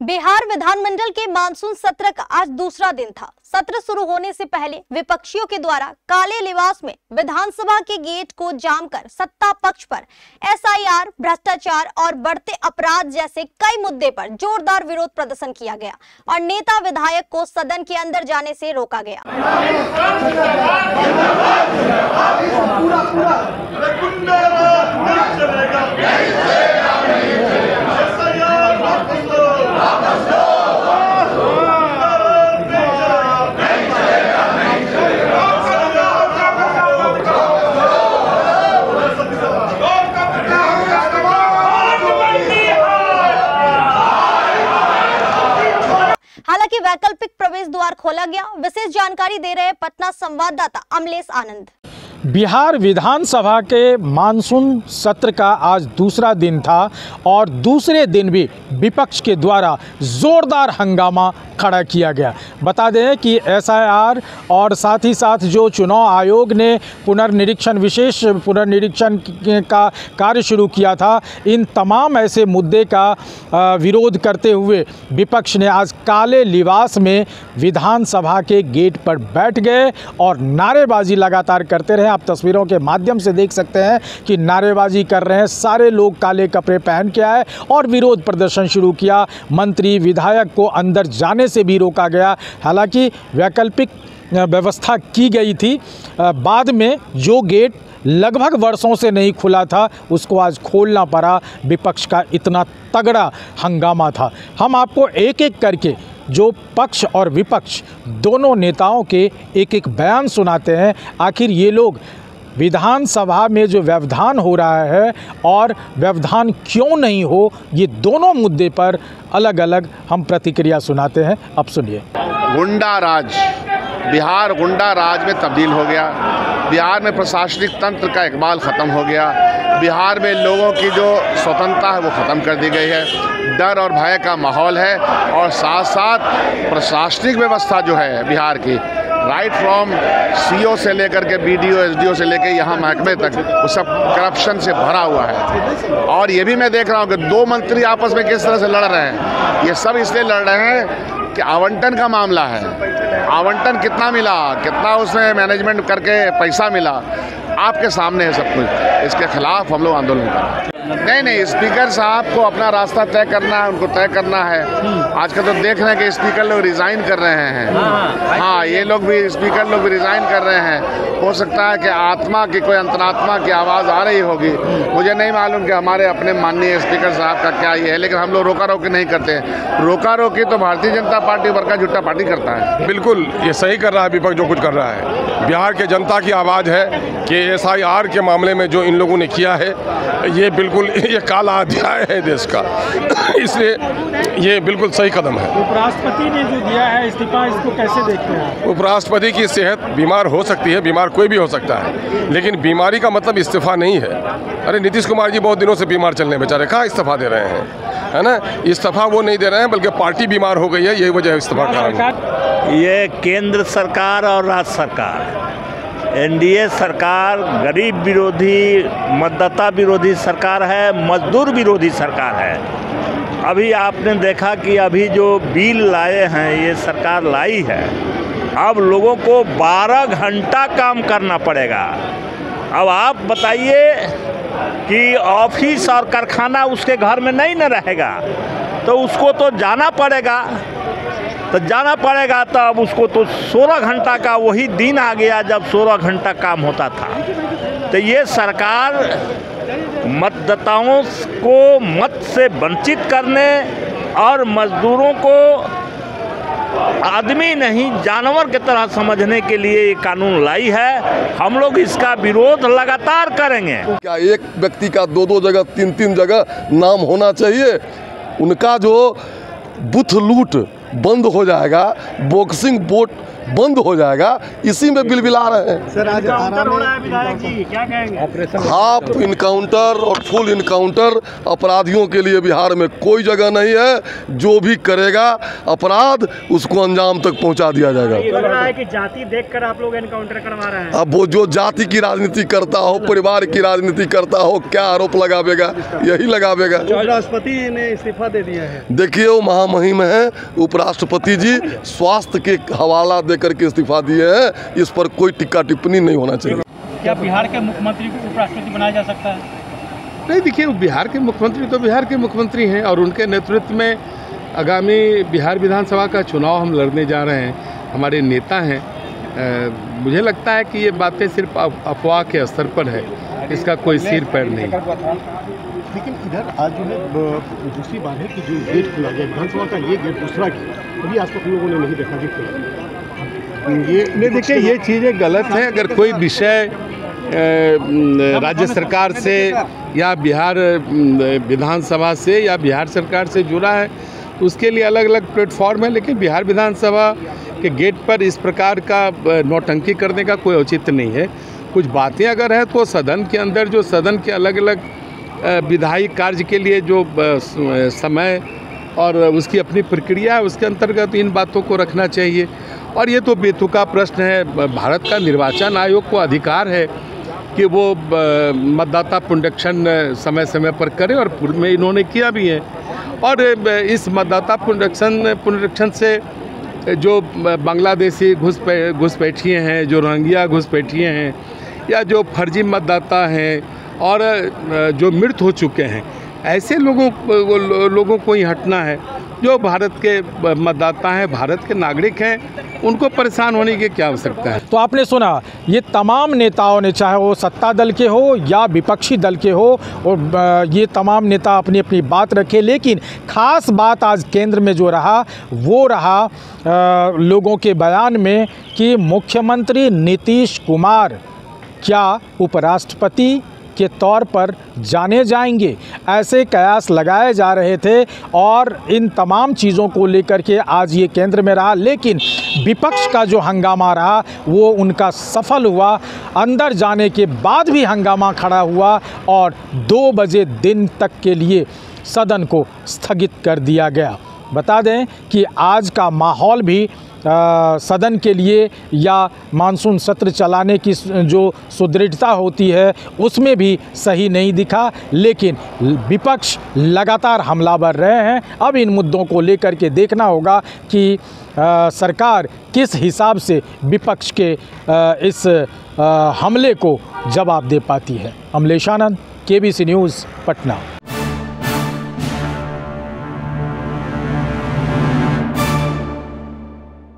बिहार विधानमंडल के मानसून सत्र का आज दूसरा दिन था। सत्र शुरू होने से पहले विपक्षियों के द्वारा काले लिबास में विधानसभा के गेट को जामकर सत्ता पक्ष पर एसआईआर, भ्रष्टाचार और बढ़ते अपराध जैसे कई मुद्दे पर जोरदार विरोध प्रदर्शन किया गया और नेता विधायक को सदन के अंदर जाने से रोका गया। हालांकि वैकल्पिक प्रवेश द्वार खोला गया। विशेष जानकारी दे रहे पटना संवाददाता अमलेश आनंद। बिहार विधानसभा के मानसून सत्र का आज दूसरा दिन था और दूसरे दिन भी विपक्ष के द्वारा जोरदार हंगामा खड़ा किया गया। बता दें कि एसआईआर और साथ ही साथ जो चुनाव आयोग ने विशेष पुनर्निरीक्षण का कार्य शुरू किया था, इन तमाम ऐसे मुद्दे का विरोध करते हुए विपक्ष ने आज काले लिबास में विधानसभा के गेट पर बैठ गए और नारेबाजी लगातार करते रहे। आप तस्वीरों के माध्यम से देख सकते हैं कि नारेबाजी कर रहे हैं, सारे लोग काले कपड़े पहन के आए और विरोध प्रदर्शन शुरू किया। मंत्री विधायक को अंदर जाने से भी रोका गया। हालांकि वैकल्पिक व्यवस्था की गई थी। बाद में जो गेट लगभग वर्षों से नहीं खुला था, उसको आज खोलना पड़ा। विपक्ष का इतना तगड़ा हंगामा था। हम आपको एक एक करके जो पक्ष और विपक्ष दोनों नेताओं के एक एक बयान सुनाते हैं। आखिर ये लोग विधानसभा में जो व्यवधान हो रहा है और व्यवधान क्यों नहीं हो, ये दोनों मुद्दे पर अलग अलग हम प्रतिक्रिया सुनाते हैं। अब सुनिए। गुंडा राज, बिहार गुंडा राज में तब्दील हो गया। बिहार में प्रशासनिक तंत्र का इकबाल ख़त्म हो गया। बिहार में लोगों की जो स्वतंत्रता है वो ख़त्म कर दी गई है। डर और भय का माहौल है और साथ साथ प्रशासनिक व्यवस्था जो है बिहार की, राइट फ्रॉम सीओ से लेकर के बीडीओ, एसडीओ से लेकर यहाँ महकमे तक, वो सब करप्शन से भरा हुआ है। और ये भी मैं देख रहा हूँ कि दो मंत्री आपस में किस तरह से लड़ रहे हैं। ये सब इसलिए लड़ रहे हैं कि आवंटन का मामला है। आवंटन कितना मिला, कितना उसमें मैनेजमेंट करके पैसा मिला, आपके सामने है सब कुछ। इसके खिलाफ हम लोग आंदोलन कर रहे हैं। नहीं, स्पीकर साहब को अपना रास्ता तय करना है, उनको तय करना है। आजकल तो देख रहे हैं कि स्पीकर लोग रिज़ाइन कर रहे हैं। हाँ, ये लोग भी, स्पीकर लोग भी रिज़ाइन कर रहे हैं। हो सकता है कि आत्मा की, कोई अंतरात्मा की आवाज़ आ रही होगी। मुझे नहीं मालूम कि हमारे अपने माननीय स्पीकर साहब का क्या ये है, लेकिन हम लोग रोका रोकी नहीं करते। रोका रोकी तो भारतीय जनता पार्टी वर्ग का झूठा पार्टी करता है। बिल्कुल ये सही कर रहा है विपक्ष जो कुछ कर रहा है। बिहार के जनता की आवाज़ है कि एसआईआर के मामले में जो इन लोगों ने किया है, ये बिल्कुल ये काला अध्याय है देश का। इसलिए ये बिल्कुल सही कदम है। उपराष्ट्रपति ने जो दिया है इस्तीफा, इसको कैसे देखते हैं? उपराष्ट्रपति की सेहत, बीमार हो सकती है, बीमार कोई भी हो सकता है, लेकिन बीमारी का मतलब इस्तीफा नहीं है। अरे नीतीश कुमार जी बहुत दिनों से बीमार चल रहे हैं, बेचारे कहाँ इस्तीफा दे रहे हैं, है ना। इस्तीफा वो नहीं दे रहे हैं, बल्कि पार्टी बीमार हो गई है, यही वजह है इस्तीफा का। ये केंद्र सरकार और राज्य सरकार, एनडीए सरकार गरीब विरोधी, मतदाता विरोधी सरकार है, मजदूर विरोधी सरकार है। अभी आपने देखा कि अभी जो बिल लाए हैं ये सरकार लाई है, अब लोगों को 12 घंटा काम करना पड़ेगा। अब आप बताइए कि ऑफिस और कारखाना उसके घर में नहीं न रहेगा, तो उसको तो जाना पड़ेगा। तो अब उसको तो 16 घंटा का वही दिन आ गया जब 16 घंटा काम होता था। तो ये सरकार मतदाताओं को मत से वंचित करने और मजदूरों को आदमी नहीं जानवर की तरह समझने के लिए ये कानून लाई है। हम लोग इसका विरोध लगातार करेंगे। क्या एक व्यक्ति का 2-2 जगह, 3-3 जगह नाम होना चाहिए? उनका जो बूथ लूट बंद हो जाएगा, बॉक्सिंग बोट बंद हो जाएगा, इसी में बिलबिला रहे हैं। सर आज हो रहा है विधायक जी, क्या कहेंगे? ऑपरेशन हाफ इनकाउंटर और फुल इनकाउंटर अपराधियों के लिए बिहार में कोई जगह नहीं है। जो भी करेगा अपराध उसको अंजाम तक पहुंचा दिया जाएगा। ये लग रहा है कि जाति देखकर आप लोग एनकाउंटर करवा रहे हैं। अब वो जो जाति की राजनीति करता हो, परिवार की राजनीति करता हो, क्या आरोप लगावेगा? यही लगावेगा। उपराष्ट्रपति ने इस्तीफा दे दिया है। देखिए वो महामहिम है उपराष्ट्रपति जी, स्वास्थ्य के हवाला देकर के इस्तीफा दिए हैं। इस पर कोई टिक्का टिप्पणी नहीं होना चाहिए। क्या बिहार के मुख्यमंत्री को उपराष्ट्रपति बनाया जा सकता है? नहीं, देखिए बिहार के मुख्यमंत्री तो बिहार के मुख्यमंत्री हैं और उनके नेतृत्व में आगामी बिहार विधानसभा का चुनाव हम लड़ने जा रहे हैं। हमारे नेता हैं। मुझे लगता है कि ये बातें सिर्फ अफवाह के स्तर पर है, इसका कोई सिर पैर नहीं। लेकिन इधर आज जो है दूसरी बात है कि जो गेट खुला गया विधानसभा का, ये गेट दूसरा गेट अभी आज तक लोगों ने नहीं देखा कि खुला। ये नहीं, देखिए ये चीज़ें गलत हैं। अगर कोई विषय राज्य सरकार से या बिहार विधानसभा से या बिहार सरकार से जुड़ा है तो उसके लिए अलग अलग प्लेटफॉर्म है, लेकिन बिहार विधानसभा के गेट पर इस प्रकार का नौटंकी करने का कोई औचित्य नहीं है। कुछ बातें अगर है तो सदन के अंदर जो सदन के अलग अलग विधायी कार्य के लिए जो समय और उसकी अपनी प्रक्रिया है, उसके अंतर्गत इन बातों को रखना चाहिए। और ये तो बेतुका प्रश्न है। भारत का निर्वाचन आयोग को अधिकार है कि वो मतदाता पुनरीक्षण समय समय पर करे और पूर्व में इन्होंने किया भी है। और इस मतदाता पुनरीक्षण से जो बांग्लादेशी घुसपैठिए हैं, जो रोहिंग्या घुसपैठिए हैं, या जो फर्जी मतदाता हैं और जो मृत हो चुके हैं, ऐसे लोगों को ही हटना है। जो भारत के मतदाता हैं, भारत के नागरिक हैं, उनको परेशान होने की क्या आवश्यकता है। तो आपने सुना, ये तमाम नेताओं ने, चाहे वो सत्ता दल के हो या विपक्षी दल के हो, और ये तमाम नेता अपनी अपनी बात रखे, लेकिन ख़ास बात आज केंद्र में जो रहा वो रहा लोगों के बयान में कि मुख्यमंत्री नीतीश कुमार क्या उपराष्ट्रपति के तौर पर जाने जाएंगे। ऐसे कयास लगाए जा रहे थे और इन तमाम चीज़ों को लेकर के आज ये केंद्र में रहा, लेकिन विपक्ष का जो हंगामा रहा वो उनका सफल हुआ। अंदर जाने के बाद भी हंगामा खड़ा हुआ और 2 बजे दिन तक के लिए सदन को स्थगित कर दिया गया। बता दें कि आज का माहौल भी सदन के लिए या मानसून सत्र चलाने की जो सुदृढ़ता होती है उसमें भी सही नहीं दिखा, लेकिन विपक्ष लगातार हमलावर रहे हैं। अब इन मुद्दों को लेकर के देखना होगा कि सरकार किस हिसाब से विपक्ष के इस हमले को जवाब दे पाती है। अमलेश आनंद, KBC न्यूज़, पटना।